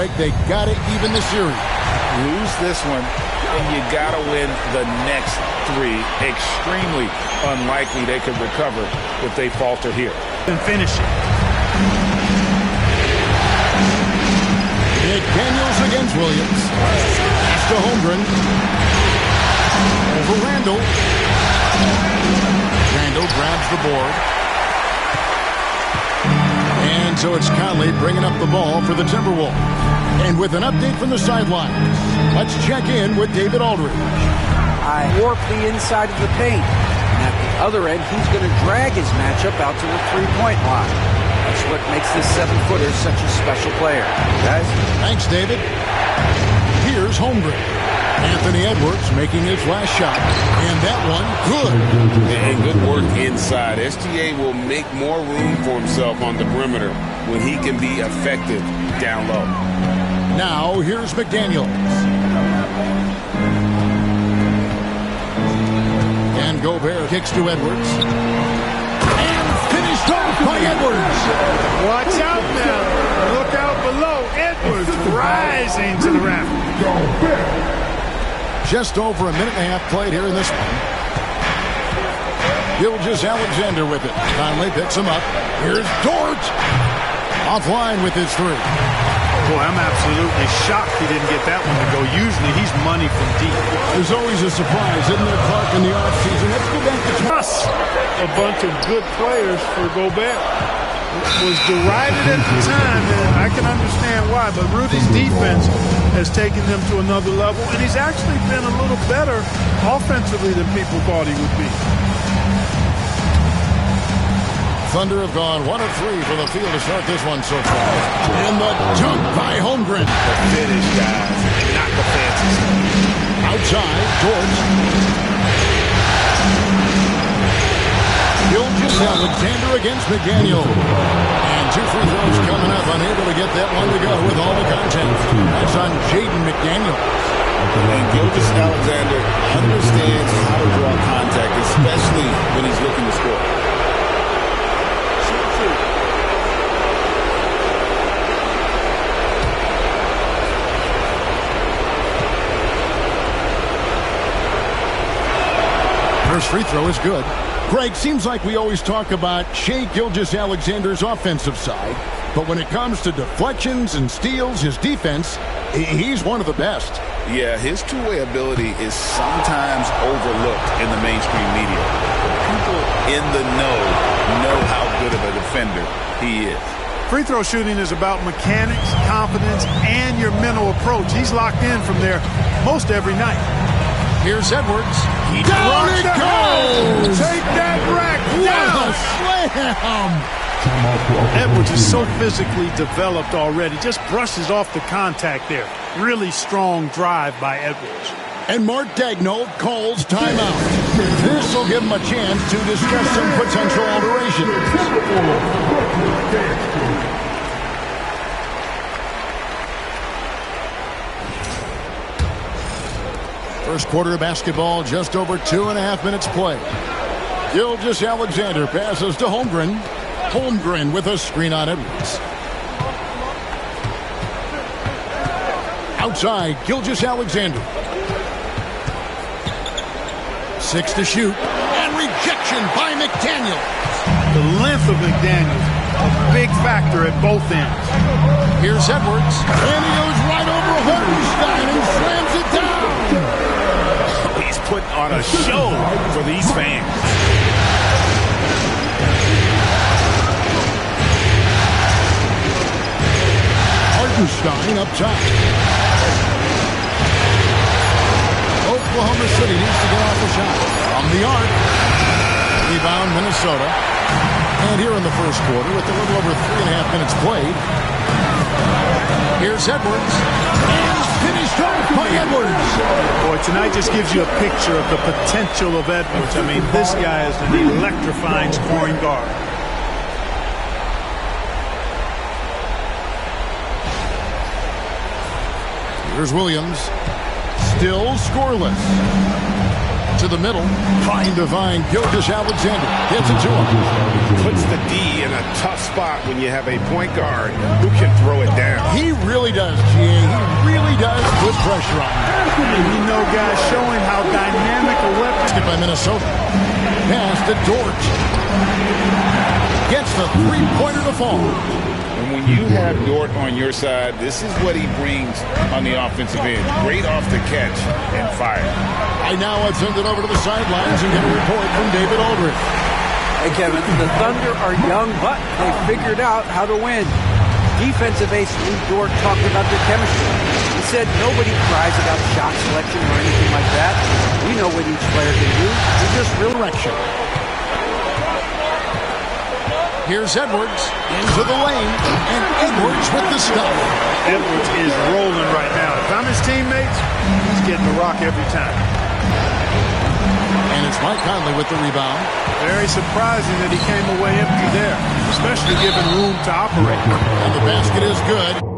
like they got to even the series. Lose this one, and you got to win the next 3. Extremely unlikely they could recover if they falter here. And finish it. McDaniels against Williams. Pass to Holmgren. Over Randall. Randall grabs the board. And so it's Conley bringing up the ball for the Timberwolves. And with an update from the sidelines, let's check in with David Aldridge. I warp the inside of the paint. And at the other end, he's going to drag his matchup out to the three-point line. That's what makes this 7-footer such a special player. Guys? Thanks, David. Here's Holmgren. Anthony Edwards making his last shot. And that one, good. And good work inside. SGA will make more room for himself on the perimeter when he can be effective down low. Now, here's McDaniels. And Gobert kicks to Edwards. And finished off by Edwards. Watch out now. Look out below. Edwards rising to the raft. Just over a minute and a half played here in this one. Gilgeous-Alexander with it. Conley picks him up. Here's Dort. Offline with his 3. Boy, I'm absolutely shocked he didn't get that one to go. Usually he's money from deep. There's always a surprise, isn't there, Clark, in the offseason? Let's go back to A bunch of good players for Gobert. Was derided at the time, and I can understand why, but Rudy's defense has taken them to another level, and he's actually been a little better offensively than people thought he would be. Thunder have gone 1 of 3 from the field to start this one so far. And the dunk by Holmgren. The finish, guys, not the fancy stuff. Outside, George. Gilgeous-Alexander against McDaniel. And 2 free throws coming up. Unable to get that one to go with all the contact. That's on Jaden McDaniel. And Gilgeous-Alexander understands how to draw contact, especially when he's looking to score. First free throw is good. Greg, seems like we always talk about Shai Gilgeous-Alexander's offensive side, but when it comes to deflections and steals, his defense, he's one of the best. Yeah, his two-way ability is sometimes overlooked in the mainstream media. But people in the know how good of a defender he is. Free throw shooting is about mechanics, confidence, and your mental approach. He's locked in from there most every night. Here's Edwards. Down it goes! Take that rack down! Slam! Edwards is so physically developed already. Just brushes off the contact there. Really strong drive by Edwards. And Mark Daigneault calls timeout. This will give him a chance to discuss some potential alterations. First quarter of basketball, just over 2.5 minutes played. Gilgeous-Alexander passes to Holmgren. Holmgren with a screen on Edwards. Outside, Gilgeous-Alexander. 6 to shoot. And rejection by McDaniels. The length of McDaniels, a big factor at both ends. Here's Edwards. And he goes right over Hartenstein and slams it down. He's putting on a show for these fans. Hartenstein up top. Oklahoma City needs to get off the shot. From the arc. Rebound, Minnesota. And here in the first quarter, with a little over 3.5 minutes played, here's Edwards. And finished off by Edwards. Boy, tonight just gives you a picture of the potential of Edwards. I mean, this guy is an electrifying scoring guard. Here's Williams. Still scoreless. To the middle, trying to find Gilgeous-Alexander. Gets it to him. Puts the D in a tough spot when you have a point guard who can throw it down. He really does, GA. He really does put pressure on him. And you know, guys, showing how dynamic a weapon. By Minnesota. Pass to Dort. Gets the three-pointer to fall. And when you have Dort on your side, this is what he brings on the offensive end. Great off the catch and fire. I now have sent it over to the sidelines and get a report from David Aldridge. Hey, Kevin, the Thunder are young, but they figured out how to win. Defensive ace Lou Dort talked about their chemistry. He said nobody cries about shot selection or anything like that. We know what each player can do. It's just real direction. Here's Edwards into the lane, and Edwards with the stuff. Edwards is rolling right now. If I'm his teammates, he's getting the rock every time. And it's Mike Conley with the rebound. Very surprising that he came away empty there, especially given room to operate. And the basket is good.